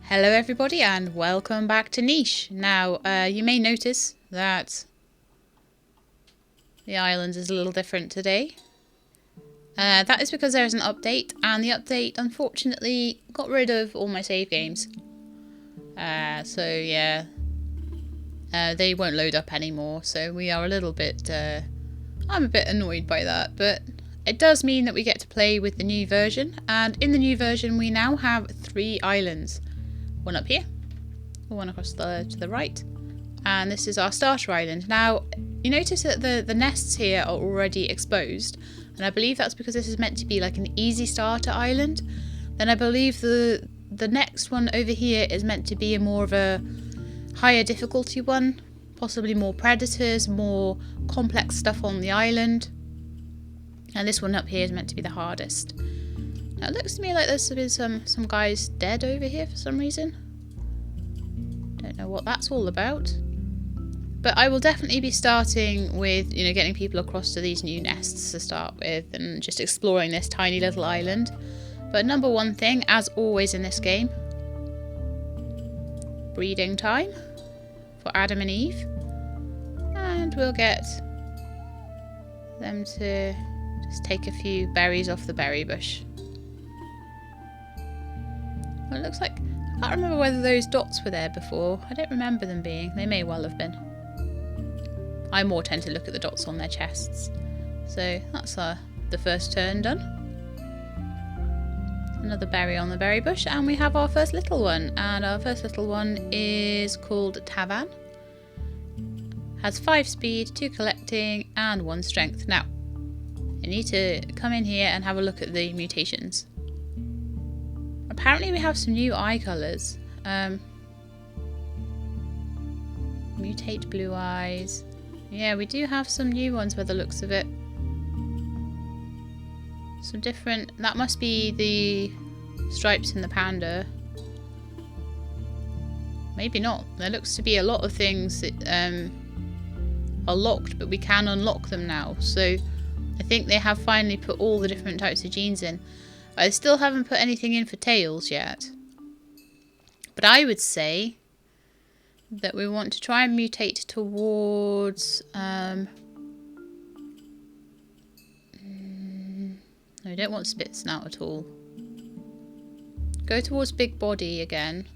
Hello everybody and welcome back to Niche. Now, you may notice that the island is a little different today. That is because there is an update, and the update unfortunately got rid of all my save games. So yeah, they won't load up anymore, so we are a little bit, I'm a bit annoyed by that, but it does mean that we get to play with the new version, and in the new version we now have 3 islands. One up here, one across to the right, and this is our starter island. Now, you notice that the nests here are already exposed, and I believe that's because this is meant to be like an easy starter island. Then I believe the next one over here is meant to be a more of a higher difficulty one, possibly more predators, more complex stuff on the island, and this one up here is meant to be the hardest. Now it looks to me like there's been some guys dead over here for some reason. Don't know what that's all about. But I will definitely be starting with, getting people across to these new nests to start with and just exploring this tiny little island. But number one thing, as always in this game, breeding time for Adam and Eve. And we'll get them to just take a few berries off the berry bush. Well, it looks like, I can't remember whether those dots were there before. I don't remember them being. They may well have been. I more tend to look at the dots on their chests. So that's the first turn done. Another berry on the berry bush, and we have our first little one. And our first little one is called Tavan. Has 5 speed, 2 collecting, and 1 strength. Now, you need to come in here and have a look at the mutations. Apparently we have some new eye colours. Mutate blue eyes. Yeah, we do have some new ones by the looks of it. Some different... That must be the stripes in the panda. Maybe not. There looks to be a lot of things that are locked, but we can unlock them now. So I think they have finally put all the different types of genes in. I still haven't put anything in for tails yet. But I would say that we want to try and mutate towards... no, we don't want spit snout at all. Go towards big body again.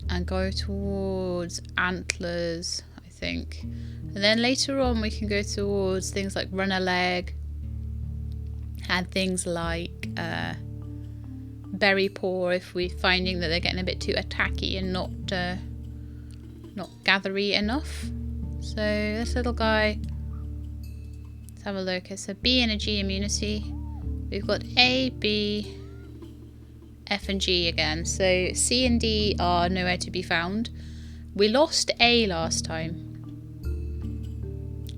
And go towards antlers, I think. And then later on we can go towards things like runner leg. And things like berry paw if we're finding that they're getting a bit too attacky and not gathery enough. So this little guy, let's have a look. It's a B and a G immunity. We've got A, B, F and G again. So C and D are nowhere to be found. We lost A last time.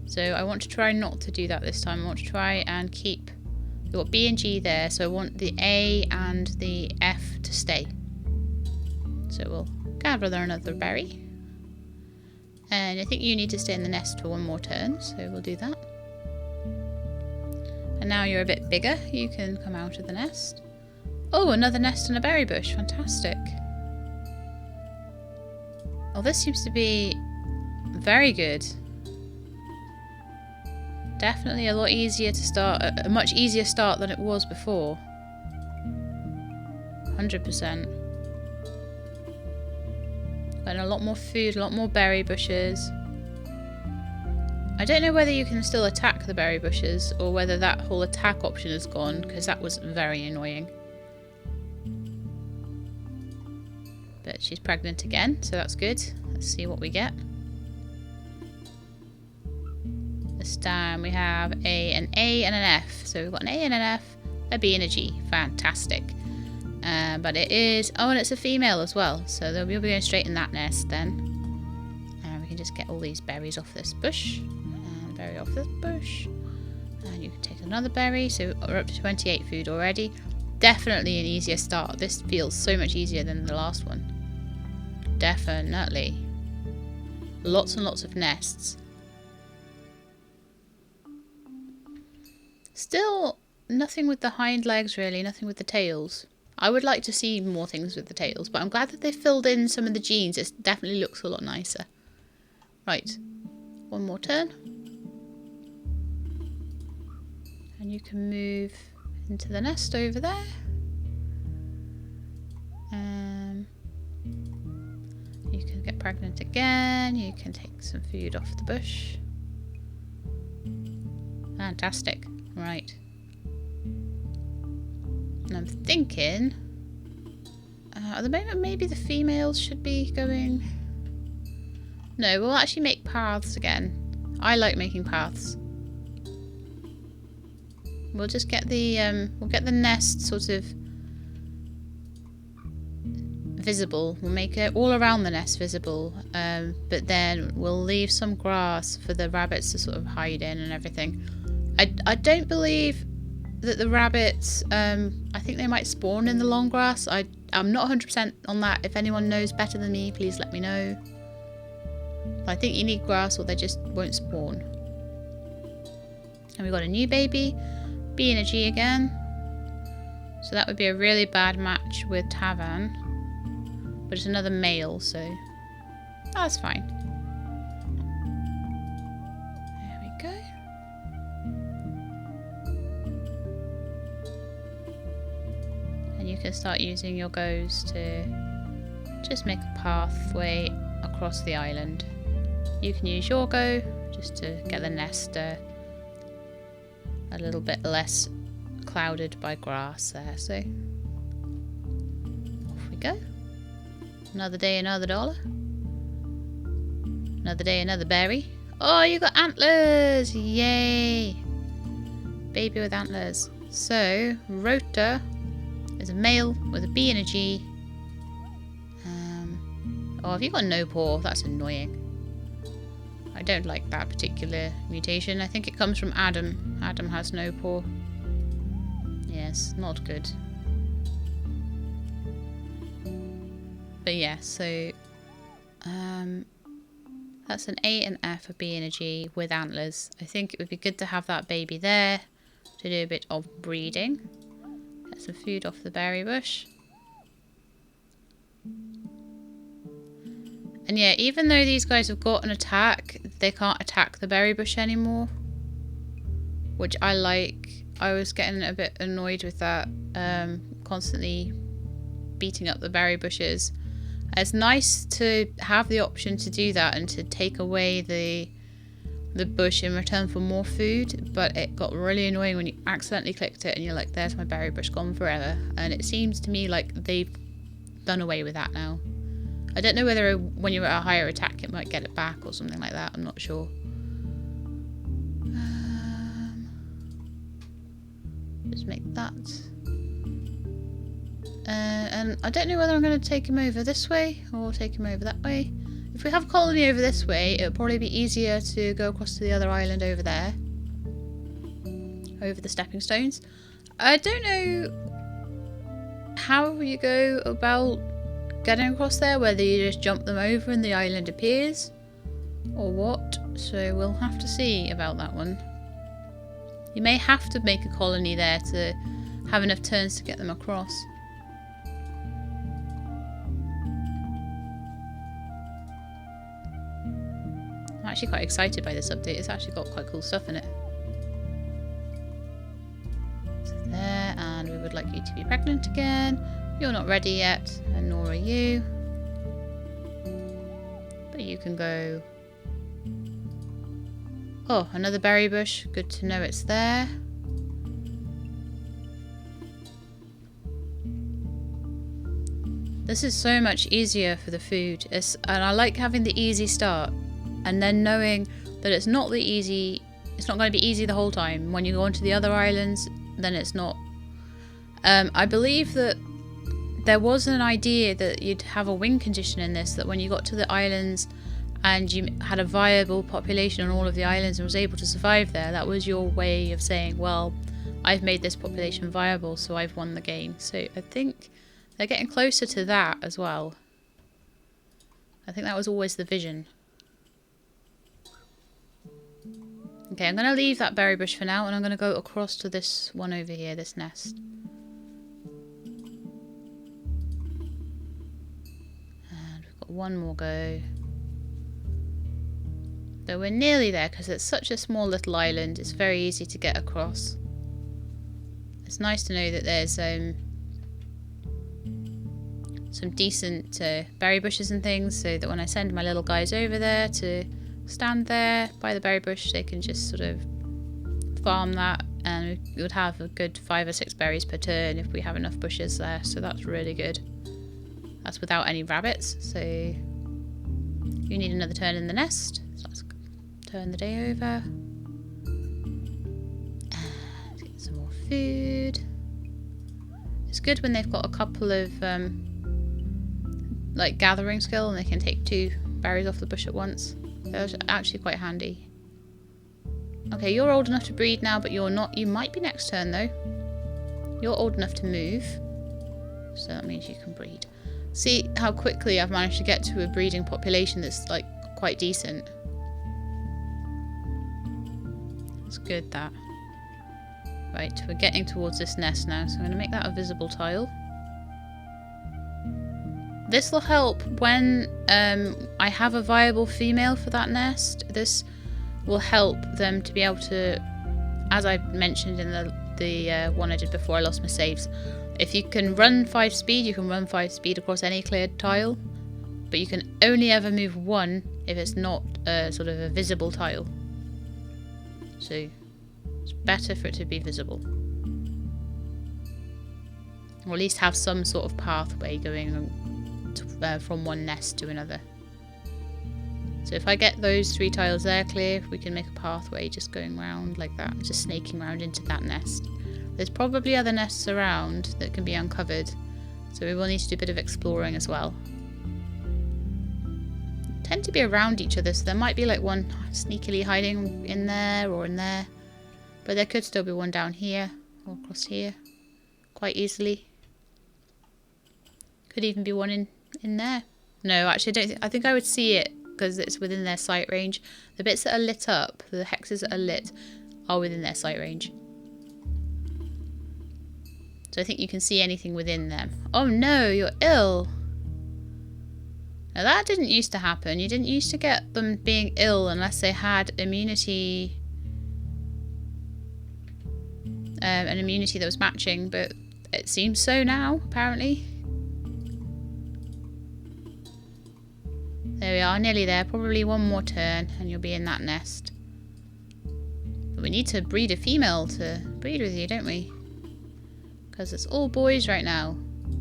So I want to try not to do that this time. I want to try and keep... We've got B and G there, so I want the A and the F to stay. So we'll gather another berry. And I think you need to stay in the nest for one more turn, so we'll do that. And now you're a bit bigger, you can come out of the nest. Oh, another nest and a berry bush, fantastic. Oh, this seems to be very good. Definitely a lot easier to start, a much easier start than it was before. 100%. Getting a lot more food, a lot more berry bushes. I don't know whether you can still attack the berry bushes or whether that whole attack option is gone, because that was very annoying. But she's pregnant again, so that's good. Let's see what we get. This time we have an A and an F. So we've got an A and an F, a B and a G. Fantastic. But it is... Oh, and it's a female as well. So we'll be going straight in that nest then. And we can just get all these berries off this bush. And berry off this bush. And you can take another berry. So we're up to 28 food already. Definitely an easier start. This feels so much easier than the last one. Definitely. Lots and lots of nests. Still nothing with the hind legs really, nothing with the tails. I would like to see more things with the tails, but I'm glad that they filled in some of the genes. It definitely looks a lot nicer. Right, one more turn. And you can move into the nest over there. You can get pregnant again. You can take some food off the bush. Fantastic. Right. And I'm thinking, at the moment, maybe the females should be going. No, we'll actually make paths again. I like making paths. We'll just get the we'll get the nest sort of visible. We'll make it all around the nest visible, but then we'll leave some grass for the rabbits to sort of hide in and everything. I don't believe that the rabbits, I think they might spawn in the long grass. I'm not 100% on that. If anyone knows better than me, please let me know. I think you need grass or they just won't spawn. And we've got a new baby, B and a G again. So that would be a really bad match with Tavan. But it's another male, so that's fine. There we go. And you can start using your goes to just make a pathway across the island. You can use your go just to get the nest a little bit less clouded by grass there. So off we go. Another day, another dollar. Another day, another berry. Oh, you got antlers! Yay! Baby with antlers. So, Rota is a male with a B and a G. Oh, have you got no paw? That's annoying. I don't like that particular mutation. I think it comes from Adam. Adam has no paw. Yes, not good. But yeah, so that's an A and F, a B and a G with antlers. I think it would be good to have that baby there to do a bit of breeding. Get some food off the berry bush. And yeah, even though these guys have got an attack, they can't attack the berry bush anymore. Which I like. I was getting a bit annoyed with that. Constantly beating up the berry bushes. It's nice to have the option to do that and to take away the bush in return for more food, but it got really annoying when you accidentally clicked it and you're like, there's my berry bush gone forever. And it seems to me like they've done away with that now. I don't know whether when you're at a higher attack it might get it back or something like that, I'm not sure. Just make that. And I don't know whether I'm going to take him over this way or take him over that way. If we have a colony over this way, it'll probably be easier to go across to the other island over there. Over the stepping stones. I don't know how you go about getting across there, whether you just jump them over and the island appears, or what. So we'll have to see about that one. You may have to make a colony there to have enough turns to get them across. I'm actually quite excited by this update. It's actually got quite cool stuff in it. So there, and we would like you to be pregnant again. You're not ready yet, and nor are you. But you can go. Oh, another berry bush. Good to know it's there. This is so much easier for the food. And I like having the easy start. And then knowing that it's not going to be easy the whole time. When you go onto the other islands, then it's not. I believe that there was an idea that you'd have a win condition in this, that when you got to the islands and you had a viable population on all of the islands and was able to survive there, that was your way of saying, well, I've made this population viable, so I've won the game. So I think they're getting closer to that as well. I think that was always the vision. Okay, I'm going to leave that berry bush for now, and I'm going to go across to this one over here, this nest. one more go. Though we're nearly there because it's such a small little island, it's very easy to get across. It's nice to know that there's some decent berry bushes and things, so that when I send my little guys over there to stand there by the berry bush, they can just sort of farm that, and we would have a good 5 or 6 berries per turn if we have enough bushes there, so that's really good. That's without any rabbits, so you need another turn in the nest. So let's turn the day over. And get some more food. It's good when they've got a couple of like gathering skill and they can take 2 berries off the bush at once. That's actually quite handy. Okay, you're old enough to breed now, but you're not. You might be next turn though. You're old enough to move, so that means you can breed. See how quickly I've managed to get to a breeding population that's like quite decent. It's good, that. Right, we're getting towards this nest now, so I'm going to make that a visible tile. This will help when I have a viable female for that nest. This will help them to be able to, as I mentioned in the one I did before I lost my saves, if you can run 5 speed, you can run 5 speed across any cleared tile, but you can only ever move 1 if it's not sort of a visible tile. So it's better for it to be visible, or at least have some sort of pathway going from one nest to another. So if I get those 3 tiles there clear, we can make a pathway just going round like that, just snaking round into that nest. There's probably other nests around that can be uncovered, so we will need to do a bit of exploring as well. They tend to be around each other, so there might be like one sneakily hiding in there or in there, but there could still be one down here or across here quite easily. Could even be one in there. No, actually I think I would see it because it's within their sight range. The bits that are lit up, the hexes that are lit, are within their sight range. So I think you can see anything within them. Oh no, you're ill. Now that didn't used to happen. You didn't used to get them being ill unless they had immunity, an immunity that was matching, but it seems so now, apparently. There we are, nearly there. Probably one more turn and you'll be in that nest. But we need to breed a female to breed with you, don't we? Because it's all boys right now.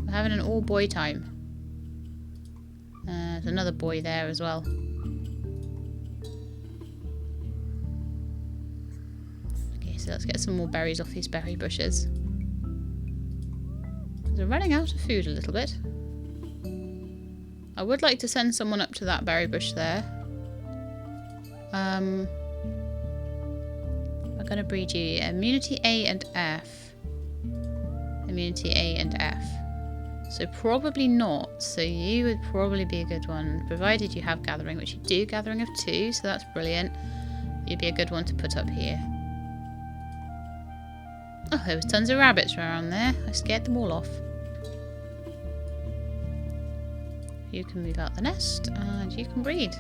We're having an all boy time. There's another boy there as well. Okay, so let's get some more berries off these berry bushes. We're running out of food a little bit. I would like to send someone up to that berry bush there. I'm going to breed you immunity A and F. Immunity A and F. So probably not. So you would probably be a good one, provided you have gathering, which you do. Gathering of 2, so that's brilliant. You'd be a good one to put up here. Oh, there was tons of rabbits around there. I scared them all off. You can move out the nest and you can breed.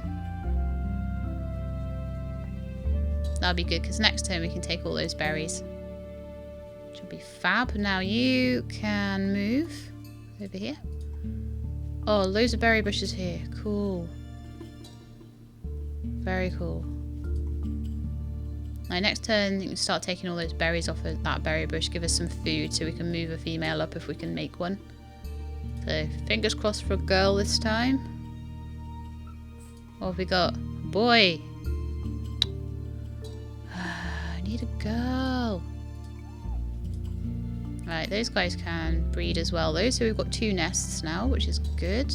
That'll be good because next turn we can take all those berries, which will be fab. Now you can move over here. Oh, loads of berry bushes here. Cool. Very cool. Now next turn you can start taking all those berries off of that berry bush. Give us some food so we can move a female up if we can make one. So fingers crossed for a girl this time. What have we got? Boy. I need a girl. Right, those guys can breed as well though, so we've got 2 nests now, which is good.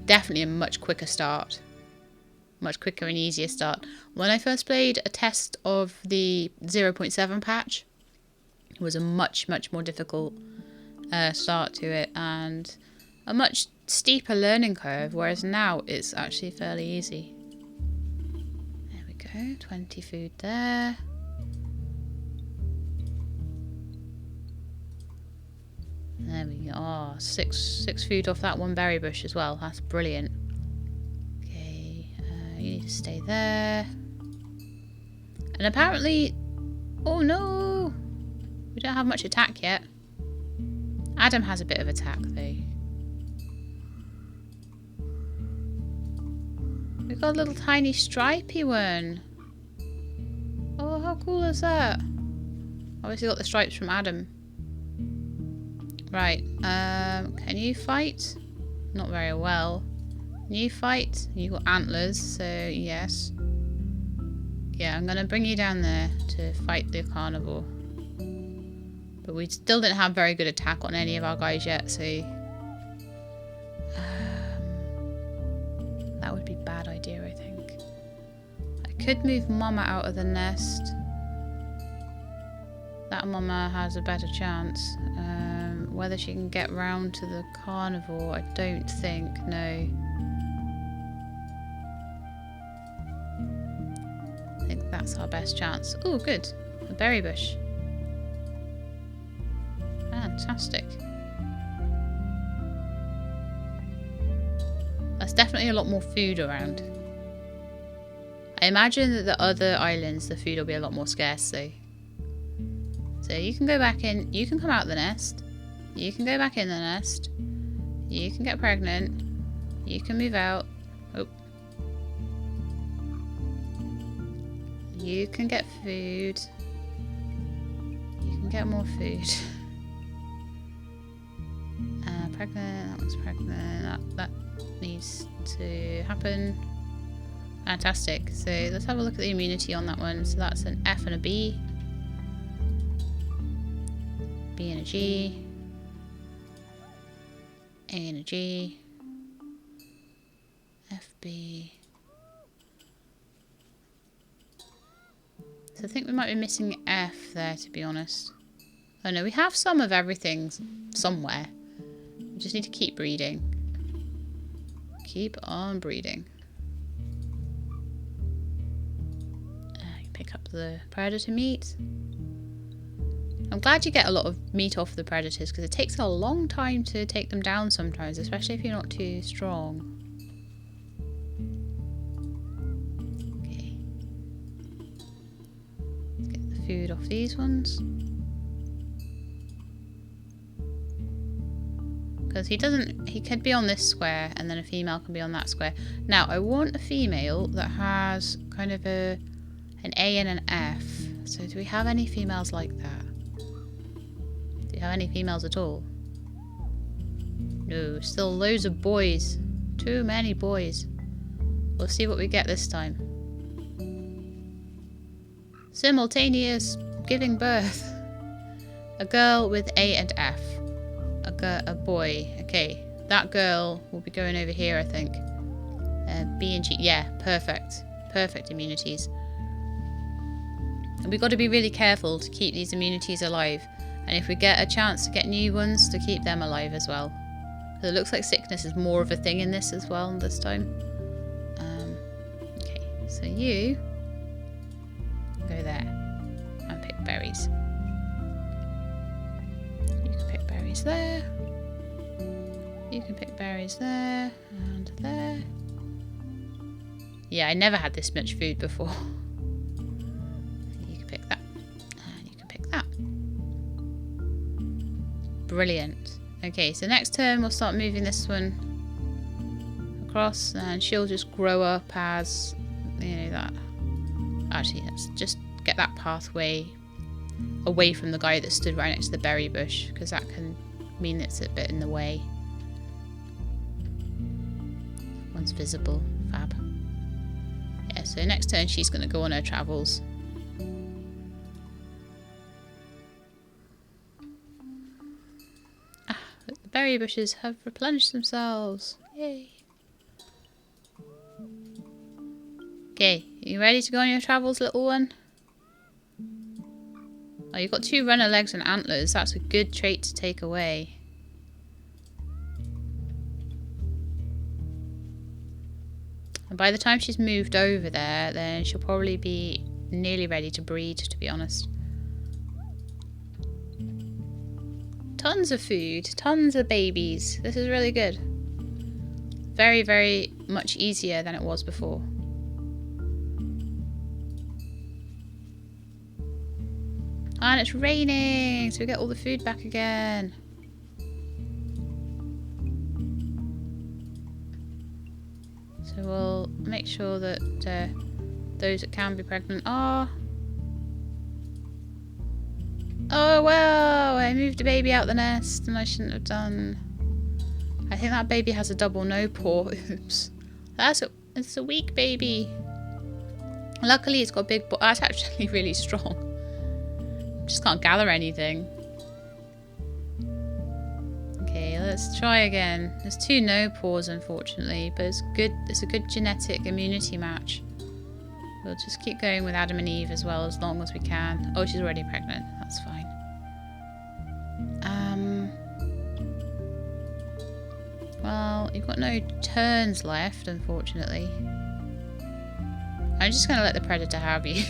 Definitely a much quicker start. Much quicker and easier start. When I first played a test of the 0.7 patch, it was a much more difficult start to it and a much steeper learning curve, whereas now it's actually fairly easy. There we go, 20 food there. There we go. Oh, six food off that one berry bush as well. That's brilliant. Okay, you need to stay there. And apparently... Oh no! We don't have much attack yet. Adam has a bit of attack though. We've got a little tiny stripy one. Oh, how cool is that? Obviously got the stripes from Adam. Right, can you fight? Not very well. Can you fight? You got antlers, so yes. Yeah, I'm gonna bring you down there to fight the carnivore. But we still didn't have very good attack on any of our guys yet, so... that would be a bad idea, I think. I could move Mama out of the nest. That Mama has a better chance. Whether she can get round to the carnivore, I don't think, no. I think that's our best chance. Oh, good. A berry bush. Fantastic. There's definitely a lot more food around. I imagine that the other islands, the food will be a lot more scarce, though. So you can go back in, you can come out the nest, you can go back in the nest, you can get pregnant, you can move out. Oh. You can get food. You can get more food. Pregnant, that was pregnant, that needs to happen. Fantastic. So let's have a look at the immunity on that one. So that's an F and a B. B and a G. A and a G. FB. So I think we might be missing F there, to be honest. Oh no, we have some of everything somewhere. We just need to keep breeding. Keep on breeding. Pick up the predator meat. I'm glad you get a lot of meat off the predators because it takes a long time to take them down sometimes, especially if you're not too strong. Okay. Let's get the food off these ones. Because he could be on this square and then a female can be on that square. Now, I want a female that has kind of an A and an F. So do we have any females like that? Do we have any females at all? No, still loads of boys. Too many boys. We'll see what we get this time. Simultaneous giving birth. A girl with A and F. A boy. Okay, that girl will be going over here, I think. B and G. Yeah, perfect. Perfect immunities. And we've got to be really careful to keep these immunities alive. And if we get a chance to get new ones, to keep them alive as well. Because it looks like sickness is more of a thing in this as well this time. Okay, so you go there and pick berries. You can pick berries there. You can pick berries there and there. Yeah, I never had this much food before. You can pick that. And you can pick that. Brilliant. Okay, so next turn we'll start moving this one across and she'll just grow up as, you know, that. Actually, let's just get that pathway away from the guy that stood right next to the berry bush, because that can mean it's a bit in the way. One's visible. Fab. Yeah, so next turn she's going to go on her travels. Ah, the berry bushes have replenished themselves. Yay. Okay, you ready to go on your travels, little one? Oh, you've got 2 runner legs and antlers. That's a good trait to take away. And by the time she's moved over there, then she'll probably be nearly ready to breed, to be honest. Tons of food, tons of babies. This is really good. Very, very much easier than it was before. And it's raining, so we get all the food back again. So we'll make sure that those that can be pregnant are. Oh well, I moved a baby out the nest and I shouldn't have done. I think that baby has a double no paw. Oops. It's a weak baby. Luckily it's got a big paw. That's actually really strong. Just can't gather anything. Okay, let's try again. There's 2 no paws unfortunately, but it's good. It's a good genetic immunity match. We'll just keep going with Adam and Eve as well as long as we can. Oh, she's already pregnant. That's fine. Well, you've got no turns left, unfortunately. I'm just going to let the predator have you.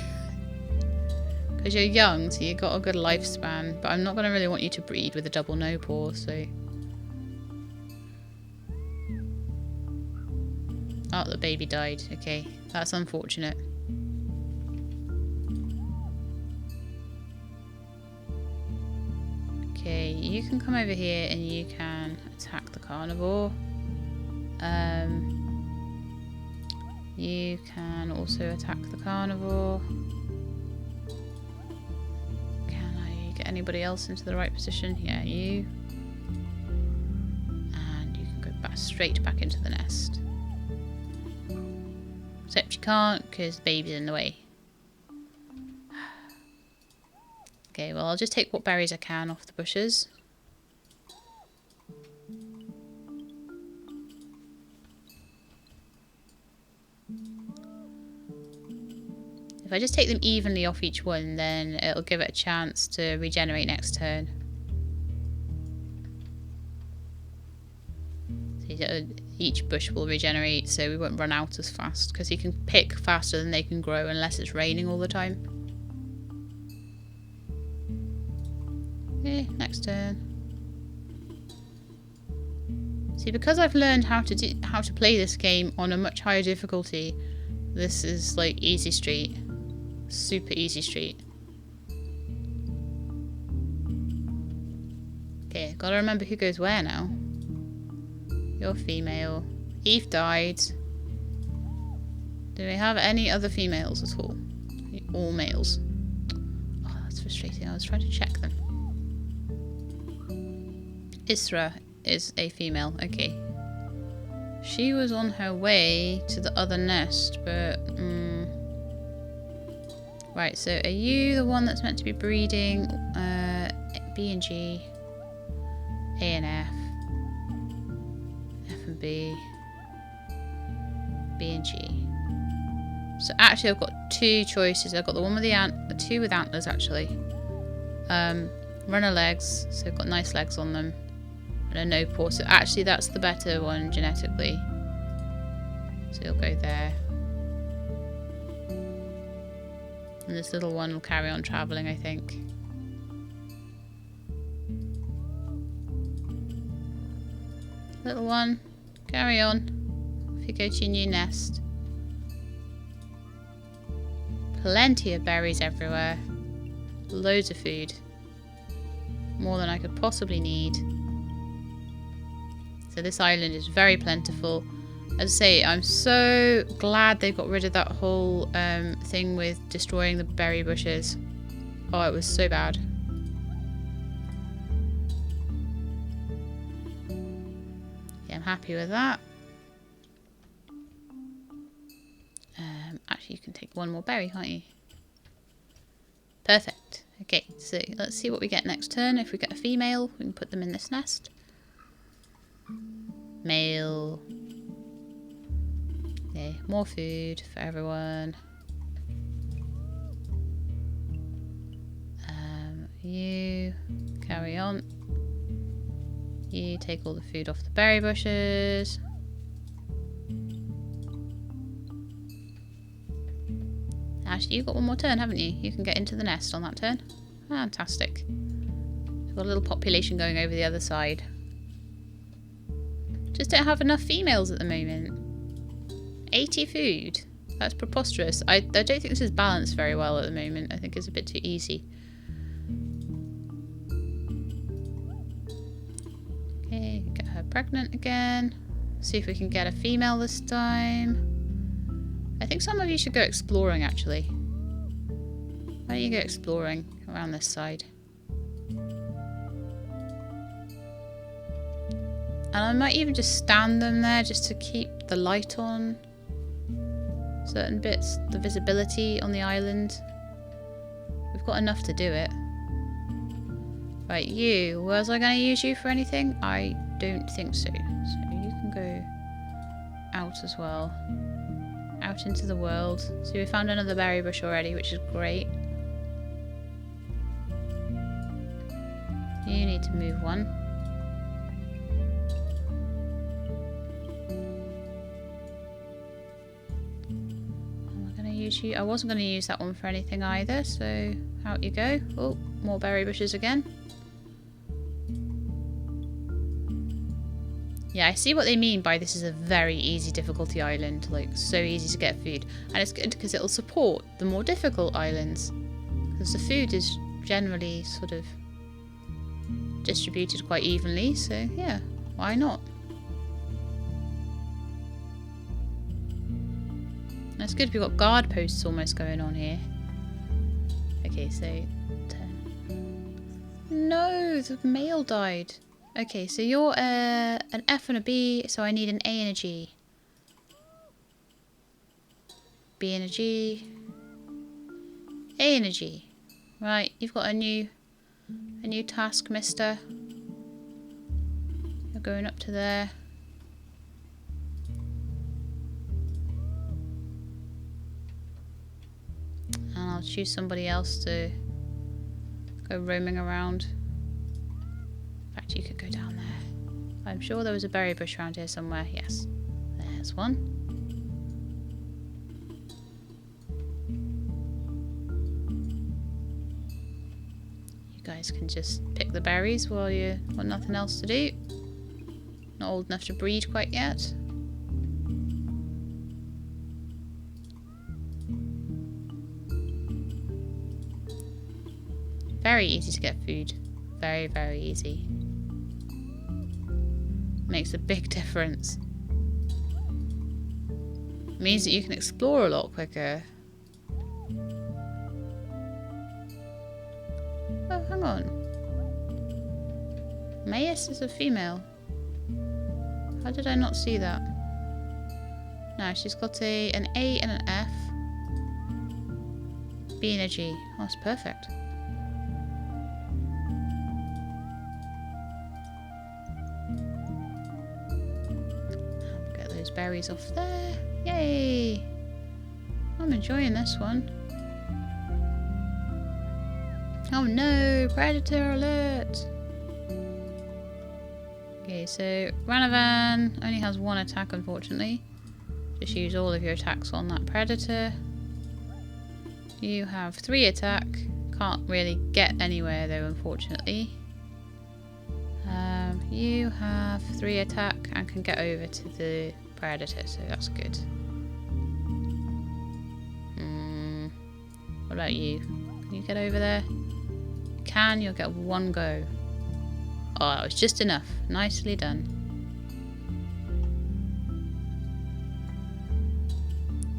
Because you're young, so you've got a good lifespan. But I'm not going to really want you to breed with a double no paw, so... Oh, the baby died. Okay, that's unfortunate. Okay, you can come over here and you can attack the carnivore. You can also attack the carnivore. Can I get anybody else into the right position? Yeah, you. And you can go back straight back into the nest. Except you can't because the baby's in the way. Okay, well I'll just take what berries I can off the bushes. If I just take them evenly off each one, then it'll give it a chance to regenerate next turn. So each bush will regenerate, so we won't run out as fast, because you can pick faster than they can grow unless it's raining all the time. Okay, next turn. See, because I've learned how to play this game on a much higher difficulty, this is like easy street. Super easy street. Okay, gotta remember who goes where now. You're female. Eve died. Do we have any other females at all? All males. Oh, that's frustrating. I was trying to check them. Isra is a female. Okay. She was on her way to the other nest, but... Right, so are you the one that's meant to be breeding? B and G, A and F and B, B and G. So actually I've got 2 choices. I've got the one with the 2 with antlers actually. Runner legs, so they've got nice legs on them. And a no paw, so actually that's the better one genetically. So you'll go there. And this little one will carry on travelling, I think. Little one, carry on. If you go to your new nest. Plenty of berries everywhere. Loads of food. More than I could possibly need. So this island is very plentiful. As I say, I'm so glad they got rid of that whole thing with destroying the berry bushes. Oh, it was so bad. Yeah, I'm happy with that. Actually, you can take one more berry, can't you? Perfect. Okay, so let's see what we get next turn. If we get a female, we can put them in this nest. Male. Okay, more food for everyone. You carry on. You take all the food off the berry bushes. Actually, you've got one more turn, haven't you? You can get into the nest on that turn. Fantastic. We've got a little population going over the other side. Just don't have enough females at the moment. 80 food. That's preposterous. I don't think this is balanced very well at the moment. I think it's a bit too easy. Okay, get her pregnant again. See if we can get a female this time. I think some of you should go exploring, actually. Why don't you go exploring around this side? And I might even just stand them there just to keep the light on certain bits, the visibility on the island. We've got enough to do it. Right, you. Was I going to use you for anything? I don't think so. So you can go out as well. Out into the world. So we found another berry bush already, which is great. You need to move one. You. I wasn't going to use that one for anything either, so out you go. Oh, more berry bushes again. Yeah, I see what they mean by this is a very easy difficulty island, like so easy to get food. And it's good because it'll support the more difficult islands, because the food is generally sort of distributed quite evenly, so yeah, why not? That's good, we've got guard posts almost going on here. Okay, so 10. No, the male died. Okay, so you're an F and a B, so I need an A and a G. B and a G. A and a G. Right, you've got a new task, mister. You're going up to there. And I'll choose somebody else to go roaming around. In fact, you could go down there. I'm sure there was a berry bush around here somewhere. Yes, there's one. You guys can just pick the berries while you've got nothing else to do. Not old enough to breed quite yet. Very easy to get food. Very, very easy. Makes a big difference. Means that you can explore a lot quicker. Oh, hang on. Mayus is a female. How did I not see that? No, she's got an A and an F. B and a G. Oh, that's perfect. Berries off there. Yay! I'm enjoying this one. Oh no! Predator alert! Okay, so Ranavan only has one attack, unfortunately. Just use all of your attacks on that predator. You have 3 attack. Can't really get anywhere though, unfortunately. You have 3 attack and can get over to the predator, so that's good. What about you? Can you get over there? Can, you'll get 1 go. Oh, that was just enough. Nicely done.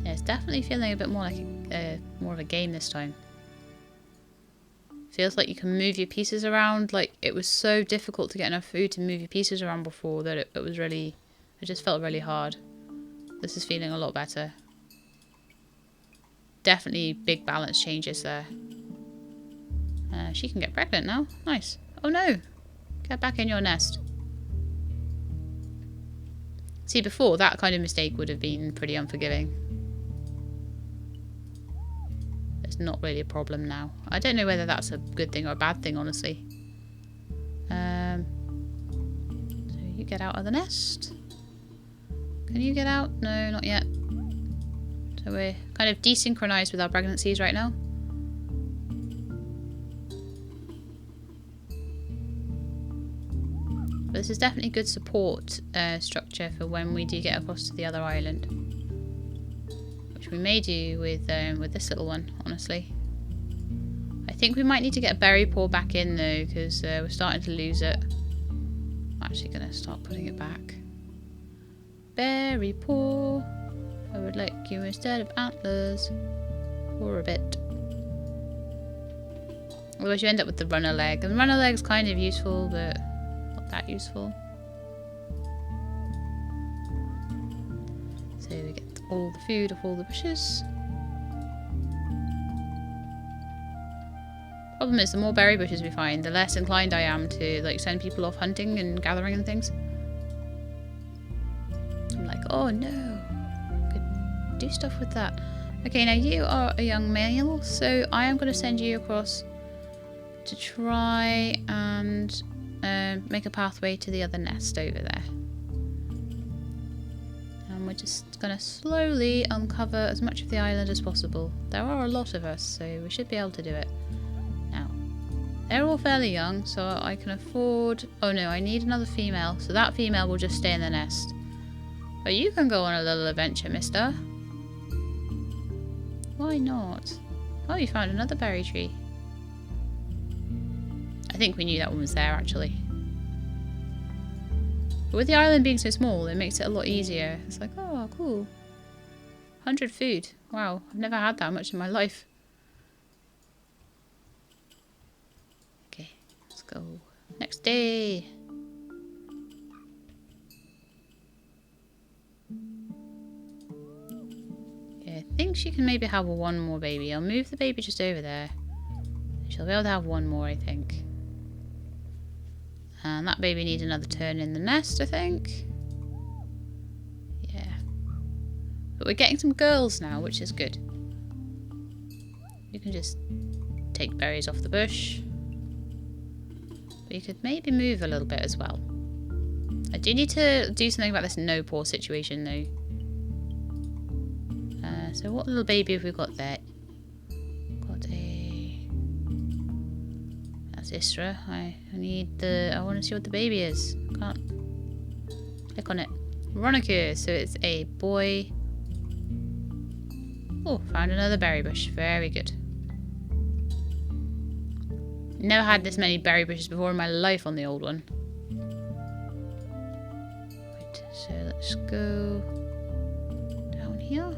Yeah, it's definitely feeling a bit more like more of a game this time. Feels like you can move your pieces around. Like, it was so difficult to get enough food to move your pieces around before that it was really... It just felt really hard. This is feeling a lot better. Definitely big balance changes there. She can get pregnant now. Nice. Oh no! Get back in your nest. See, before, that kind of mistake would have been pretty unforgiving. It's not really a problem now. I don't know whether that's a good thing or a bad thing, honestly. So you get out of the nest. Can you get out? No, not yet. So we're kind of desynchronized with our pregnancies right now. this is definitely good support structure for when we do get across to the other island. Which we may do with this little one, honestly. I think we might need to get a berry paw back in though, because we're starting to lose it. I'm actually going to start putting it back. Berry paw, I would like you instead of antlers for a bit. Otherwise you end up with the runner leg, and the runner leg's kind of useful, but not that useful. So we get all the food off all the bushes. Problem is, the more berry bushes we find, the less inclined I am to like send people off hunting and gathering and things. I'm like, oh no, could do stuff with that. Okay, now you are a young male, so I am going to send you across to try and make a pathway to the other nest over there. And we're just going to slowly uncover as much of the island as possible. There are a lot of us, so we should be able to do it. Now, they're all fairly young, so I can afford... Oh no, I need another female, so that female will just stay in the nest. But you can go on a little adventure, mister. Why not? Oh, you found another berry tree. I think we knew that one was there, actually. But with the island being so small, it makes it a lot easier. It's like, oh, cool. 100 food. Wow, I've never had that much in my life. Okay, let's go. Next day. Okay, I think she can maybe have one more baby. I'll move the baby just over there. She'll be able to have one more, I think. And that baby needs another turn in the nest, I think. Yeah. But we're getting some girls now, which is good. You can just take berries off the bush. But you could maybe move a little bit as well. I do need to do something about this no paw situation, though. So what little baby have we got there? Got a... That's Isra. I need the... I want to see what the baby is. Can't click on it. Veronica. So it's a boy. Oh, found another berry bush. Very good. Never had this many berry bushes before in my life on the old one. Right, so let's go down here.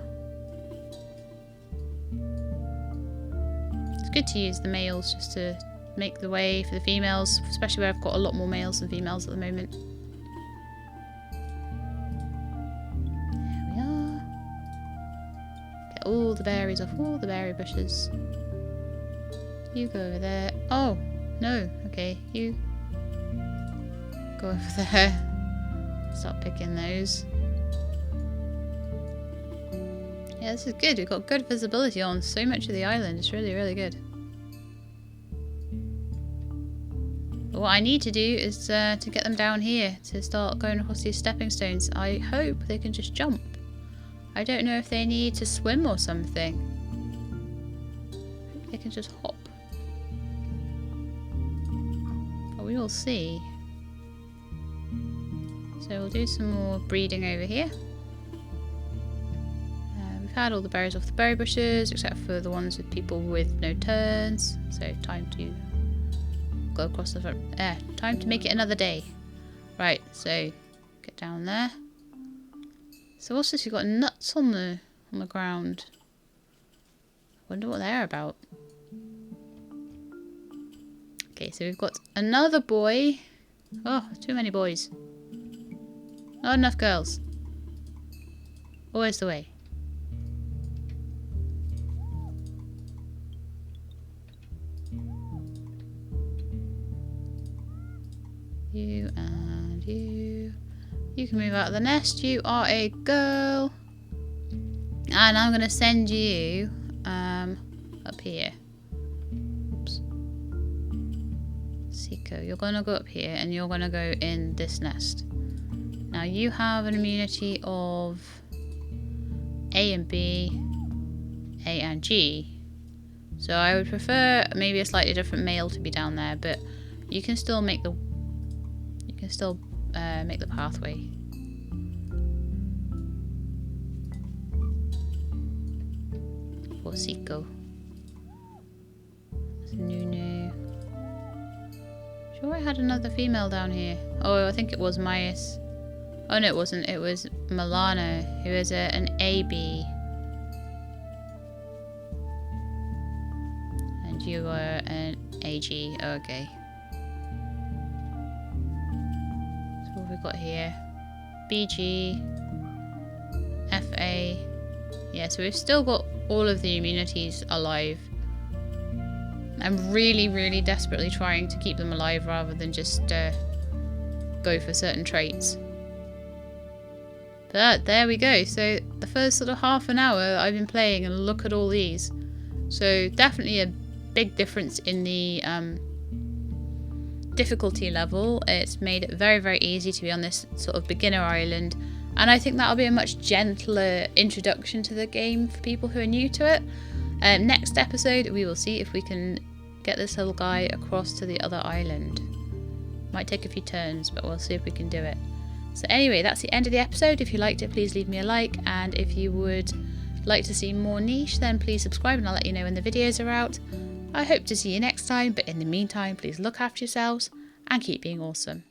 It's good to use the males just to make the way for the females, especially where I've got a lot more males than females at the moment. There we are. Get all the berries off all the berry bushes. You go over there. Oh, no. Okay, you go over there. Start picking those. Yeah, this is good. We've got good visibility on so much of the island. It's really, really good. But what I need to do is to get them down here to start going across these stepping stones. I hope they can just jump. I don't know if they need to swim or something. I hope they can just hop. But we will see. So we'll do some more breeding over here. We've had all the berries off the berry bushes, except for the ones with people with no turns. So time to go across the front. Time to make it another day. Right, so get down there. So what's this? You've got nuts on the ground. I wonder what they're about. Okay, so we've got another boy. Oh, too many boys. Not enough girls. Always the way. You and you. You can move out of the nest. You are a girl. And I'm going to send you up here. Oops. Siko, you're going to go up here and you're going to go in this nest. Now you have an immunity of A and B, A and G. So I would prefer maybe a slightly different male to be down there, but you can still make the... You can still make the pathway. Horsico. Nunu. Sure I had another female down here. Oh, I think it was Myas. Oh no, it wasn't. It was Milano, who is an AB. And you are an AG. Oh, okay. So what have we got here? BG. FA. Yeah, so we've still got all of the immunities alive. I'm really, really desperately trying to keep them alive rather than just go for certain traits. But there we go. So the first sort of half an hour I've been playing, and look at all these. So definitely a big difference in the difficulty level. It's made it very, very easy to be on this sort of beginner island. And I think that'll be a much gentler introduction to the game for people who are new to it. Next episode, we will see if we can get this little guy across to the other island. Might take a few turns, but we'll see if we can do it. So anyway, that's the end of the episode. If you liked it, please leave me a like. And if you would like to see more niche, then please subscribe and I'll let you know when the videos are out. I hope to see you next time, but in the meantime, please look after yourselves and keep being awesome.